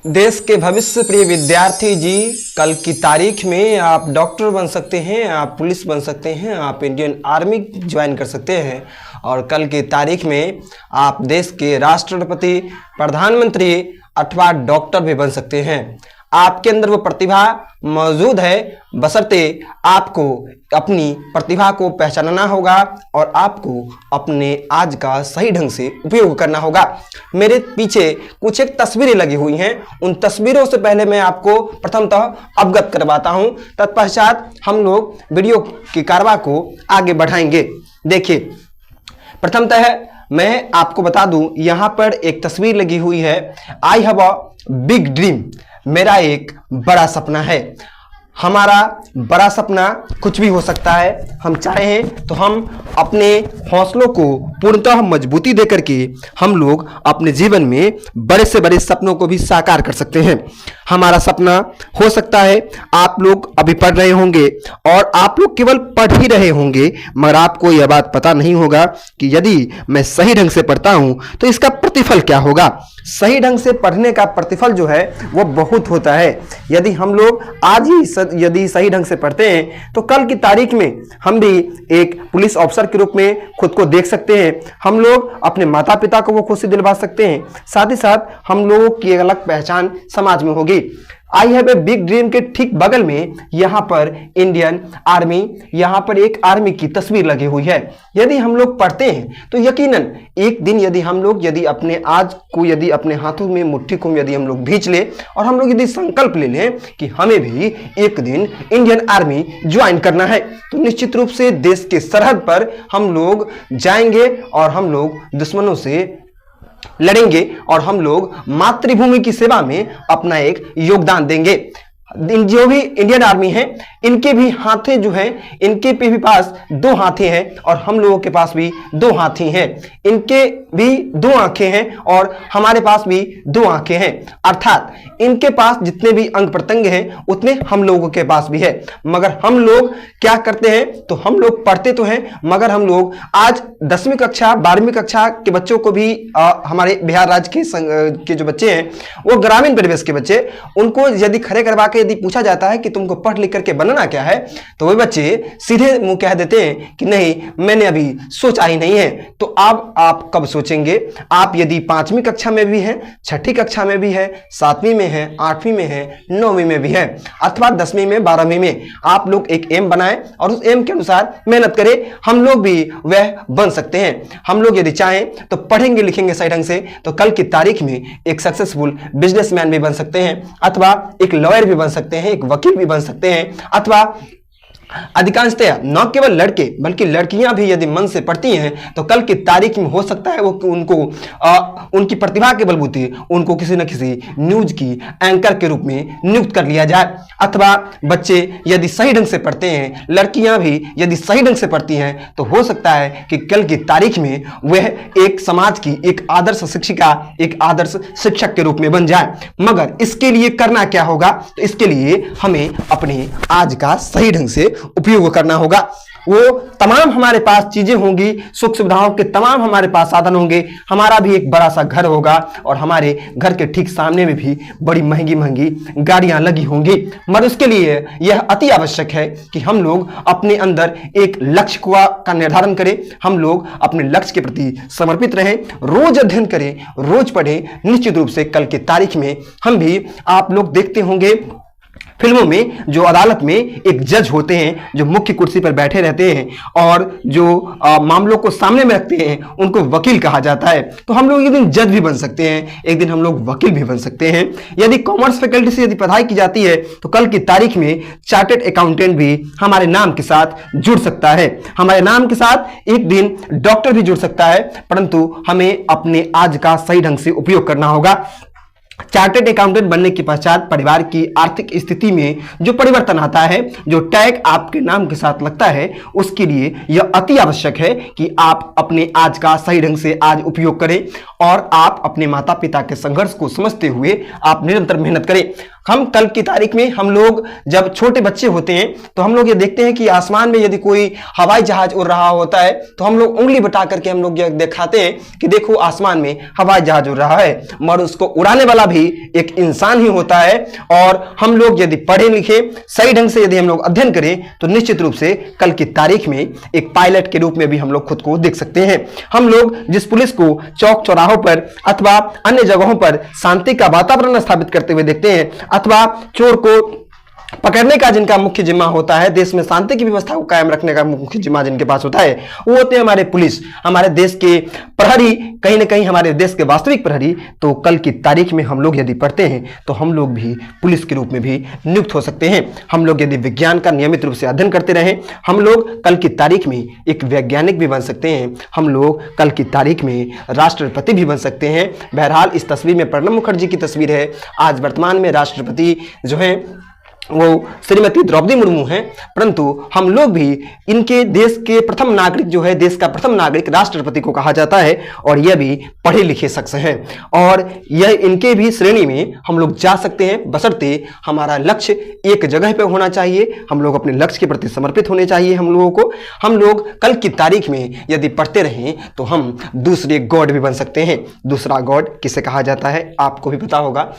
देश के भविष्य प्रिय विद्यार्थी जी, कल की तारीख में आप डॉक्टर बन सकते हैं, आप पुलिस बन सकते हैं, आप इंडियन आर्मी ज्वाइन कर सकते हैं और कल की तारीख में आप देश के राष्ट्रपति, प्रधानमंत्री अथवा डॉक्टर भी बन सकते हैं। आपके अंदर वो प्रतिभा मौजूद है, बशर्ते आपको अपनी प्रतिभा को पहचानना होगा और आपको अपने आज का सही ढंग से उपयोग करना होगा। मेरे पीछे कुछ एक तस्वीरें लगी हुई हैं, उन तस्वीरों से पहले मैं आपको प्रथमतः अवगत करवाता हूं, तत्पश्चात हम लोग वीडियो की कार्रवाई को आगे बढ़ाएंगे। देखिए, प्रथमतः मैं आपको बता दूं, यहां पर एक तस्वीर लगी हुई है, I have a big dream, मेरा एक बड़ा सपना है। हमारा बड़ा सपना कुछ भी हो सकता है। हम चाहें तो हम अपने हौसलों को पूर्णतः मजबूती देकर के हम लोग अपने जीवन में बड़े से बड़े सपनों को भी साकार कर सकते हैं। हमारा सपना हो सकता है, आप लोग अभी पढ़ रहे होंगे और आप लोग केवल पढ़ ही रहे होंगे, मगर आपको यह बात पता नहीं होगा कि यदि मैं सही ढंग से पढ़ता हूं तो इसका प्रतिफल क्या होगा। सही ढंग से पढ़ने का प्रतिफल जो है वो बहुत होता है। यदि हम लोग आज ही यदि सही ढंग से पढ़ते हैं तो कल की तारीख में हम भी एक पुलिस ऑफिसर के रूप में खुद को देख सकते हैं। हम लोग अपने माता पिता को वो खुशी दिलवा सकते हैं, साथ ही साथ हम लोगों की एक अलग पहचान समाज में होगी। I have a big dream के ठीक बगल में यहां पर इंडियन आर्मी, यहां पर एक आर्मी की तस्वीर लगी हुई है। यदि हम लोग पढ़ते हैं तो यकीनन एक दिन यदि अपने आज को यदि अपने हाथों में मुट्ठी को यदि हम लोग भींच ले और हम लोग यदि संकल्प ले लें कि हमें भी एक दिन इंडियन आर्मी ज्वाइन करना है, तो निश्चित रूप से देश के सरहद पर हम लोग जाएंगे और हम लोग दुश्मनों से लड़ेंगे और हम लोग मातृभूमि की सेवा में अपना एक योगदान देंगे। जो भी इंडियन आर्मी है, इनके भी हाथे जो है, इनके भी पास दो हाथी हैं और हम लोगों के पास भी दो हाथी हैं। इनके भी दो आंखें हैं और हमारे पास भी दो आंखें हैं, अर्थात इनके पास जितने भी अंग प्रत्यंग हैं उतने हम लोगों के पास भी है। मगर हम लोग क्या करते हैं, तो हम लोग पढ़ते तो हैं, मगर हम लोग आज 10वीं कक्षा 12वीं कक्षा के बच्चों को भी हमारे बिहार राज्य के जो बच्चे हैं, वो ग्रामीण परिवेश के बच्चे, उनको यदि खड़े करवा के यदि पूछा जाता है कि तुमको पढ़ लिख करके बनना क्या है, तो वे बच्चे सीधे मुंह कह देते हैं कि नहीं, मैंने अभी सोचा ही नहीं है। तो अब आप कब सोचेंगे? आप यदि 5वीं कक्षा में भी हैं, 6ठी कक्षा में भी है, 7वीं में है, 8वीं में है, 9वीं में भी है, अथवा 10वीं में, 12वीं में, आप लोग एक एम बनाएं और उस एम के अनुसार मेहनत करें। हम लोग भी वह बन सकते हैं। हम लोग यदि चाहें तो पढ़ेंगे लिखेंगे सही ढंग से तो कल की तारीख में एक सक्सेसफुल बिजनेसमैन भी बन सकते हैं, अथवा एक लॉयर भी बन सकते हैं, एक वकील भी बन सकते हैं, अथवा अधिकांशतः न केवल लड़के बल्कि लड़कियां भी यदि मन से पढ़ती हैं तो कल की तारीख में हो सकता है वो उनको उनकी प्रतिभा के बलबूते उनको किसी न किसी न्यूज की एंकर के रूप में नियुक्त कर लिया जाए। अथवा बच्चे यदि सही ढंग से पढ़ते हैं, लड़कियां भी यदि सही ढंग से पढ़ती हैं तो हो सकता है कि कल की तारीख में वह एक समाज की एक आदर्श शिक्षिका, एक आदर्श शिक्षक के रूप में बन जाए। मगर इसके लिए करना क्या होगा? तो इसके लिए हमें अपने आज का सही ढंग से उपयोग करना होगा। वो तमाम हमारे पास चीजें होंगी, सुख सुविधाओं के तमाम हमारे पास साधन होंगे, हमारा भी एक बड़ा सा घर होगा और हमारे घर के ठीक सामने में भी बड़ी महंगी महंगी गाड़ियां लगी होंगी। मगर उसके लिए यह अति आवश्यक है कि हम लोग अपने अंदर एक लक्ष्य का निर्धारण करें, हम लोग अपने लक्ष्य के प्रति समर्पित रहें, रोज अध्ययन करें, रोज पढ़ें। निश्चित रूप से कल की तारीख में हम भी, आप लोग देखते होंगे फिल्मों में जो अदालत में एक जज होते हैं जो मुख्य कुर्सी पर बैठे रहते हैं और जो मामलों को सामने में रखते हैं उनको वकील कहा जाता है। तो हम लोग एक दिन जज भी बन सकते हैं, एक दिन हम लोग वकील भी बन सकते हैं। यदि कॉमर्स फैकल्टी से यदि पढ़ाई की जाती है तो कल की तारीख में चार्टेड अकाउंटेंट भी हमारे नाम के साथ जुड़ सकता है, हमारे नाम के साथ एक दिन डॉक्टर भी जुड़ सकता है। परंतु हमें अपने आज का सही ढंग से उपयोग करना होगा। चार्टेड अकाउंटेंट बनने के पश्चात परिवार की आर्थिक स्थिति में जो परिवर्तन आता है, जो टैग आपके नाम के साथ लगता है, उसके लिए यह अति आवश्यक है कि आप अपने आज का सही ढंग से आज उपयोग करें और आप अपने माता पिता के संघर्ष को समझते हुए आप निरंतर मेहनत करें। हम कल की तारीख में हम लोग जब छोटे बच्चे होते हैं तो हम लोग ये देखते हैं कि आसमान में यदि कोई हवाई जहाज उड़ रहा होता है तो हम लोग उंगली बता करके हम लोग ये दिखाते हैं कि देखो आसमान में हवाई जहाज उड़ रहा है, मगर उसको उड़ाने वाला भी एक इंसान ही होता है। और हम लोग यदि पढ़े लिखे सही ढंग से यदि हम लोग अध्ययन करें तो निश्चित रूप से कल की तारीख में एक पायलट के रूप में भी हम लोग खुद को देख सकते हैं। हम लोग जिस पुलिस को चौक चौराहों पर अथवा अन्य जगहों पर शांति का वातावरण स्थापित करते हुए देखते हैं, अथवा चोर को पकड़ने का जिनका मुख्य जिम्मा होता है, देश में शांति की व्यवस्था को कायम रखने का मुख्य जिम्मा जिनके पास होता है, वो होते हैं हमारे पुलिस, हमारे देश के प्रहरी, कहीं ना कहीं हमारे देश के वास्तविक प्रहरी। तो कल की तारीख में हम लोग यदि पढ़ते हैं तो हम लोग भी पुलिस के रूप में भी नियुक्त हो सकते हैं। हम लोग यदि विज्ञान का नियमित रूप से अध्ययन करते रहें, हम लोग कल की तारीख में एक वैज्ञानिक भी बन सकते हैं। हम लोग कल की तारीख में राष्ट्रपति भी बन सकते हैं। बहरहाल इस तस्वीर में प्रणब मुखर्जी की तस्वीर है। आज वर्तमान में राष्ट्रपति जो है वो श्रीमती द्रौपदी मुर्मू हैं, परंतु हम लोग भी इनके देश के प्रथम नागरिक जो है, देश का प्रथम नागरिक राष्ट्रपति को कहा जाता है, और यह भी पढ़े लिखे शख्स हैं और यह इनके भी श्रेणी में हम लोग जा सकते हैं, बशर्ते हमारा लक्ष्य एक जगह पे होना चाहिए। हम लोग अपने लक्ष्य के प्रति समर्पित होने चाहिए। हम लोगों को, हम लोग कल की तारीख में यदि पढ़ते रहें तो हम दूसरे गॉड भी बन सकते हैं। दूसरा गॉड किसे कहा जाता है आपको भी पता होगा।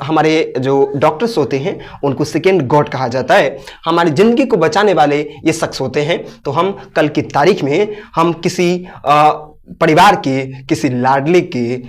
हमारे जो डॉक्टर्स होते हैं उनको सेकेंड गॉड कहा जाता है। हमारी जिंदगी को बचाने वाले ये शख्स होते हैं। तो हम कल की तारीख में हम किसी परिवार के, किसी लाडले के,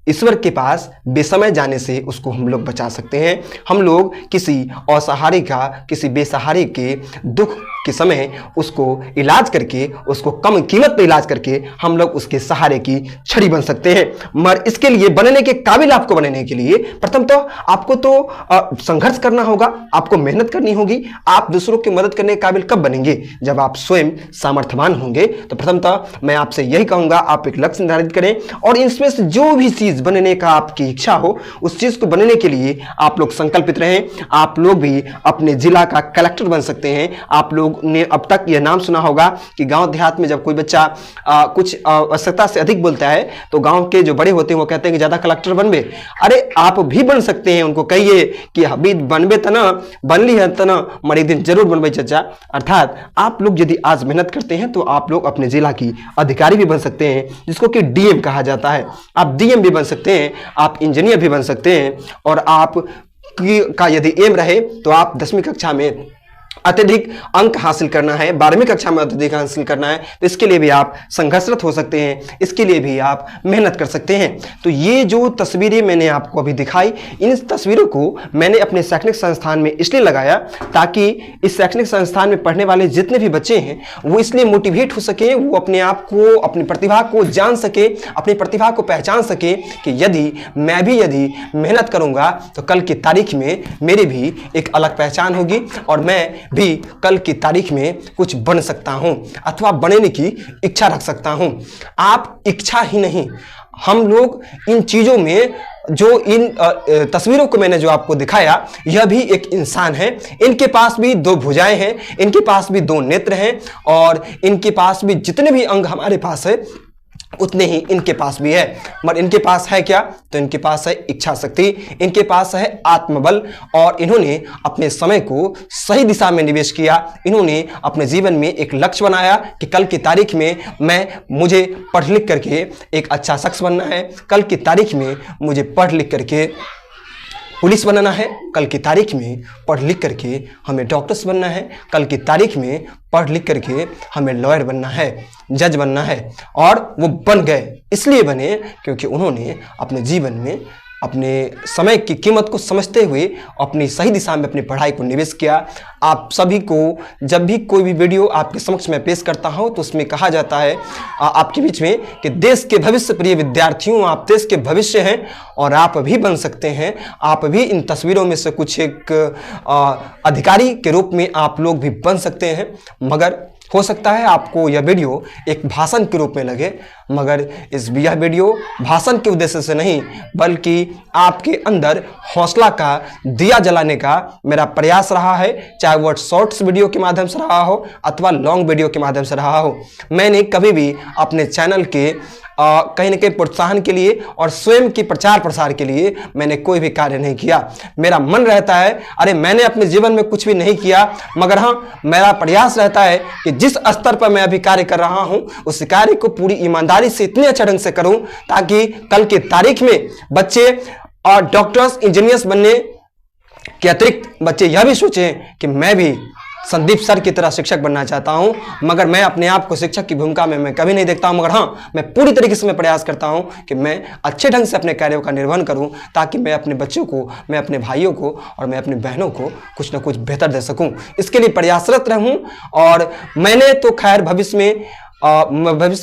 ईश्वर के पास बेसमय जाने से उसको हम लोग बचा सकते हैं। हम लोग किसी असहारे का, किसी बेसहारे के दुख के समय उसको इलाज करके, उसको कम कीमत पे इलाज करके हम लोग उसके सहारे की छड़ी बन सकते हैं। मगर इसके लिए बनने के काबिल, आपको बनने के लिए प्रथम तो आपको तो संघर्ष करना होगा, आपको मेहनत करनी होगी। आप दूसरों की मदद करने के काबिल कब बनेंगे? जब आप स्वयं सामर्थ्यवान होंगे। तो प्रथम तो मैं आपसे यही कहूंगा, आप एक लक्ष्य निर्धारित करें और इसमें से जो भी चीज बनने का आपकी इच्छा हो, उस चीज को बनने के लिए आप लोग संकल्पित रहें। आप लोग भी अपने जिला का कलेक्टर बन सकते हैं। आप लोग ने अब तक यह नाम सुना होगा कि गांव देहात में जब कोई बच्चा कुछ आवश्यकता से अधिक बोलता है तो गांव के जो बड़े होते हैं वो कहते हैं कि ज्यादा कलेक्टर बनबे। अरे आप भी बन सकते हैं। उनको कहिए कि अभी बनबे तना, बनली है तना, मर एक दिन जरूर बनबे चचा। अर्थात आप लोग यदि आज मेहनत करते हैं तो आप लोग अपने जिला की अधिकारी भी बन सकते हैं, जिसको कि डीएम कहा जाता है। आप डीएम भी बन सकते हैं, आप इंजीनियर भी बन सकते हैं। और आप का यदि एम रहे तो आप 10वीं कक्षा में अत्यधिक अंक हासिल करना है, 12वीं कक्षा में अत्यधिक हासिल करना है, तो इसके लिए भी आप संघर्षरत हो सकते हैं, इसके लिए भी आप मेहनत कर सकते हैं। तो ये जो तस्वीरें मैंने आपको अभी दिखाई, इन तस्वीरों को मैंने अपने शैक्षणिक संस्थान में इसलिए लगाया ताकि इस शैक्षणिक संस्थान में पढ़ने वाले जितने भी बच्चे हैं वो इसलिए मोटिवेट हो सके, वो अपने आप को, अपनी प्रतिभा को जान सके, अपनी प्रतिभा को पहचान सके कि यदि मैं भी यदि मेहनत करूंगा तो कल की तारीख में मेरी भी एक अलग पहचान होगी और मैं भी कल की तारीख में कुछ बन सकता हूं अथवा बनने की इच्छा रख सकता हूं। आप इच्छा ही नहीं, हम लोग इन चीजों में, जो इन तस्वीरों को मैंने जो आपको दिखाया, यह भी एक इंसान है। इनके पास भी 2 भुजाएं हैं, इनके पास भी 2 नेत्र हैं और इनके पास भी जितने भी अंग हमारे पास है उतने ही इनके पास भी है। मगर इनके पास है क्या? तो इनके पास है इच्छा शक्ति, इनके पास है आत्मबल और इन्होंने अपने समय को सही दिशा में निवेश किया। इन्होंने अपने जीवन में एक लक्ष्य बनाया कि कल की तारीख में मुझे पढ़ लिख करके एक अच्छा शख्स बनना है, कल की तारीख में मुझे पढ़ लिख करके पुलिस बनना है, कल की तारीख में पढ़ लिख करके हमें डॉक्टर्स बनना है, कल की तारीख में पढ़ लिख करके हमें लॉयर बनना है, जज बनना है। और वो बन गए, इसलिए बने क्योंकि उन्होंने अपने जीवन में अपने समय की कीमत को समझते हुए अपनी सही दिशा में अपनी पढ़ाई को निवेश किया। आप सभी को जब भी कोई भी वीडियो आपके समक्ष में पेश करता हूं तो उसमें कहा जाता है आपके बीच में कि देश के भविष्य प्रिय विद्यार्थियों, आप देश के भविष्य हैं और आप भी बन सकते हैं। आप भी इन तस्वीरों में से कुछ एक अधिकारी के रूप में आप लोग भी बन सकते हैं। मगर हो सकता है आपको यह वीडियो एक भाषण के रूप में लगे, मगर यह वीडियो भाषण के उद्देश्य से नहीं, बल्कि आपके अंदर हौसला का दिया जलाने का मेरा प्रयास रहा है, चाहे वह शॉर्ट्स वीडियो के माध्यम से रहा हो अथवा लॉन्ग वीडियो के माध्यम से रहा हो। मैंने कभी भी अपने चैनल के कहीं न कहीं प्रोत्साहन के लिए और स्वयं की प्रचार प्रसार के लिए मैंने कोई भी कार्य नहीं किया। मेरा मन रहता है, अरे मैंने अपने जीवन में कुछ भी नहीं किया, मगर हाँ, मेरा प्रयास रहता है कि जिस स्तर पर मैं अभी कार्य कर रहा हूं उस कार्य को पूरी ईमानदारी से इतने अच्छे ढंग से करूं ताकि कल की तारीख में बच्चे और डॉक्टर्स, इंजीनियर्स बनने के अतिरिक्त बच्चे यह भी सोचें कि मैं भी संदीप सर की तरह शिक्षक बनना चाहता हूं। मगर मैं अपने आप को शिक्षक की भूमिका में मैं कभी नहीं देखता हूं, मगर हाँ, मैं पूरी तरीके से मैं प्रयास करता हूं कि मैं अच्छे ढंग से अपने कार्यों का निर्वहन करूं ताकि मैं अपने बच्चों को, मैं अपने भाइयों को और मैं अपनी बहनों को कुछ ना कुछ बेहतर दे सकूं। इसके लिए प्रयासरत रहूं। और मैंने तो खैर भविष्य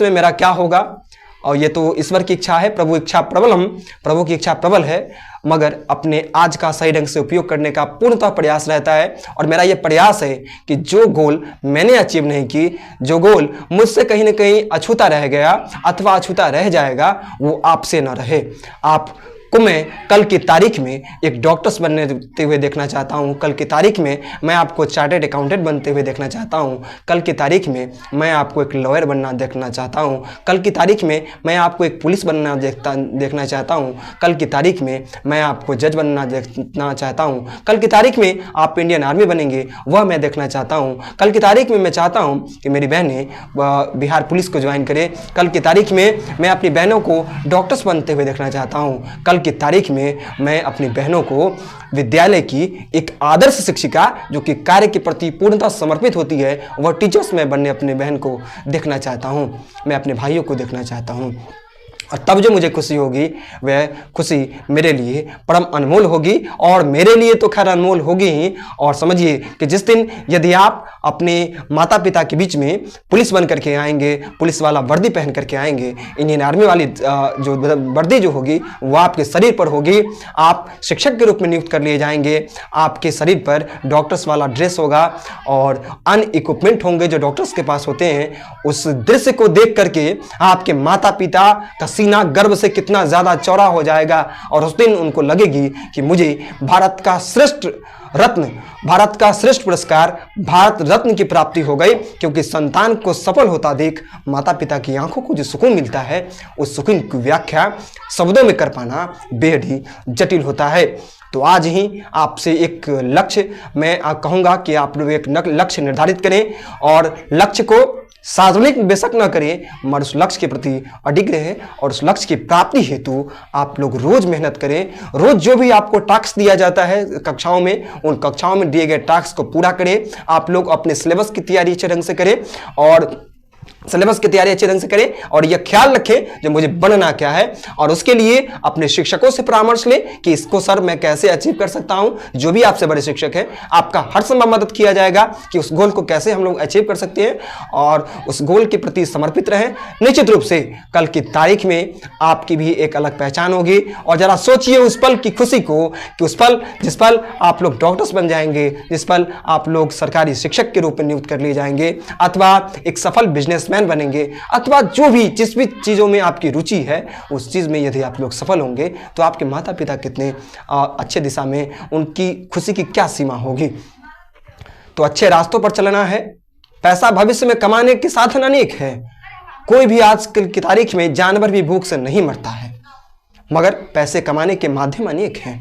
में मेरा क्या होगा और ये तो ईश्वर की इच्छा है, प्रभु की इच्छा प्रबल है, मगर अपने आज का सही ढंग से उपयोग करने का पूर्णतः प्रयास रहता है। और मेरा ये प्रयास है कि जो गोल मैंने अचीव नहीं की, जो गोल मुझसे कहीं ना कहीं अछूता रह गया अथवा अछूता रह जाएगा, वो आपसे न रहे। आपको मैं कल की तारीख में एक डॉक्टर्स बनते हुए देखना चाहता हूं। कल की तारीख में मैं आपको चार्टर्ड अकाउंटेंट बनते हुए देखना चाहता हूं। कल की तारीख में मैं आपको एक लॉयर बनना देखना चाहता हूं। कल की तारीख में मैं आपको एक पुलिस बनना देखना चाहता हूं। कल की तारीख में मैं आपको जज बनना देखना चाहता हूं। कल की तारीख में आप इंडियन आर्मी बनेंगे, वह मैं देखना चाहता हूं। कल की तारीख में मैं चाहता हूं कि मेरी बहनें बिहार पुलिस को ज्वाइन करें। कल की तारीख में मैं अपनी बहनों को डॉक्टर्स बनते हुए देखना चाहता हूं। कल की तारीख में मैं अपनी बहनों को विद्यालय की एक आदर्श शिक्षिका जो कि कार्य के प्रति पूर्णतः समर्पित होती है, वह टीचर्स में बनने अपने बहन को देखना चाहता हूं। मैं अपने भाइयों को देखना चाहता हूं। और तब जो मुझे खुशी होगी वह खुशी मेरे लिए परम अनमोल होगी। और मेरे लिए तो खैर अनमोल होगी ही। और समझिए कि जिस दिन यदि आप अपने माता पिता के बीच में पुलिस बन करके आएंगे, पुलिस वाला वर्दी पहन करके आएंगे, इंडियन आर्मी वाली जो वर्दी जो होगी वो आपके शरीर पर होगी, आप शिक्षक के रूप में नियुक्त कर लिए जाएंगे, आपके शरीर पर डॉक्टर्स वाला ड्रेस होगा और अन्य इक्विपमेंट होंगे जो डॉक्टर्स के पास होते हैं, उस दृश्य को देख करके आपके माता पिता का सीना गर्व से कितना ज्यादा चौड़ा हो जाएगा। और उस दिन उनको लगेगी कि मुझे भारत का श्रेष्ठ पुरस्कार भारत रत्न की प्राप्ति हो गई, क्योंकि संतान को सफल होता देख माता पिता की आंखों को जो सुकून मिलता है, उस सुकून की व्याख्या शब्दों में कर पाना बेहद ही जटिल होता है। तो आज ही आपसे एक लक्ष्य मैं कहूंगा कि आप लोग एक लक्ष्य निर्धारित करें और लक्ष्य को सार्वजनिक बेशक न करें, मगर उस लक्ष्य के प्रति अडिग रहे और उस लक्ष्य की प्राप्ति हेतु आप लोग रोज मेहनत करें। रोज जो भी आपको टास्क दिया जाता है कक्षाओं में, उन कक्षाओं में दिए गए टास्क को पूरा करें। आप लोग अपने सिलेबस की तैयारी अच्छे ढंग से करें और और यह ख्याल रखें जो मुझे बनना क्या है, और उसके लिए अपने शिक्षकों से परामर्श लें कि इसको सर मैं कैसे अचीव कर सकता हूं। जो भी आपसे बड़े शिक्षक हैं, आपका हर संभव मदद किया जाएगा कि उस गोल को कैसे हम लोग अचीव कर सकते हैं और उस गोल के प्रति समर्पित रहें। निश्चित रूप से कल की तारीख में आपकी भी एक अलग पहचान होगी। और जरा सोचिए उस पल की खुशी को कि जिस पल आप लोग डॉक्टर्स बन जाएंगे, जिस पल आप लोग सरकारी शिक्षक के रूप में नियुक्त कर लिए जाएंगे, अथवा एक सफल बिजनेसमैन बनेंगे, अथवा जिस भी चीजों में आपकी रुचि है उस चीज में यदि आप लोग सफल होंगे, तो आपके माता पिता कितने अच्छे दिशा में, उनकी खुशी की क्या सीमा होगी। तो अच्छे रास्तों पर चलना है। पैसा भविष्य में कमाने के साधन अनेक है। कोई भी आजकल की तारीख में जानवर भी भूख से नहीं मरता है, मगर पैसे कमाने के माध्यम अनेक हैं।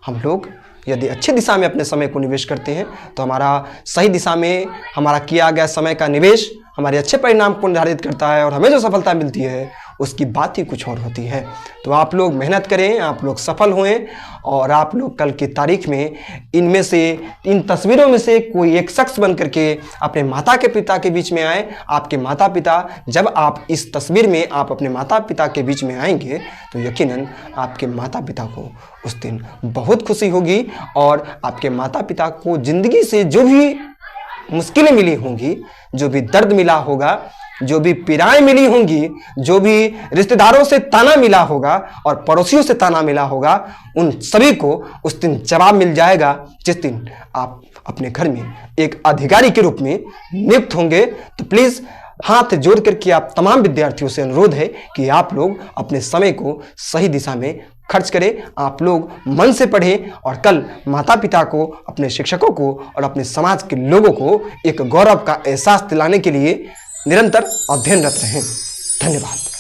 हम लोग यदि अच्छी दिशा में अपने समय को निवेश करते हैं तो हमारा सही दिशा में हमारा किया गया समय का निवेश हमारे अच्छे परिणाम को निर्धारित करता है, और हमें जो सफलता मिलती है उसकी बात ही कुछ और होती है। तो आप लोग मेहनत करें, आप लोग सफल हुए, और आप लोग कल की तारीख में इनमें से, इन तस्वीरों में से कोई एक शख्स बन करके अपने माता के पिता के बीच में आए। आपके माता पिता, जब आप इस तस्वीर में आप अपने माता पिता के बीच में आएंगे तो यकीनन आपके माता पिता को उस दिन बहुत खुशी होगी, और आपके माता पिता को जिंदगी से जो भी मुश्किलें मिली होंगी, जो भी दर्द मिला होगा, जो भी पीड़ाएं मिली होंगी, जो भी रिश्तेदारों से ताना मिला होगा और पड़ोसियों से ताना मिला होगा, उन सभी को उस दिन जवाब मिल जाएगा जिस दिन आप अपने घर में एक अधिकारी के रूप में नियुक्त होंगे। तो प्लीज हाथ जोड़ करके आप तमाम विद्यार्थियों से अनुरोध है कि आप लोग अपने समय को सही दिशा में खर्च करें, आप लोग मन से पढ़ें और कल माता पिता को, अपने शिक्षकों को और अपने समाज के लोगों को एक गौरव का एहसास दिलाने के लिए निरंतर अध्ययनरत रहें। धन्यवाद।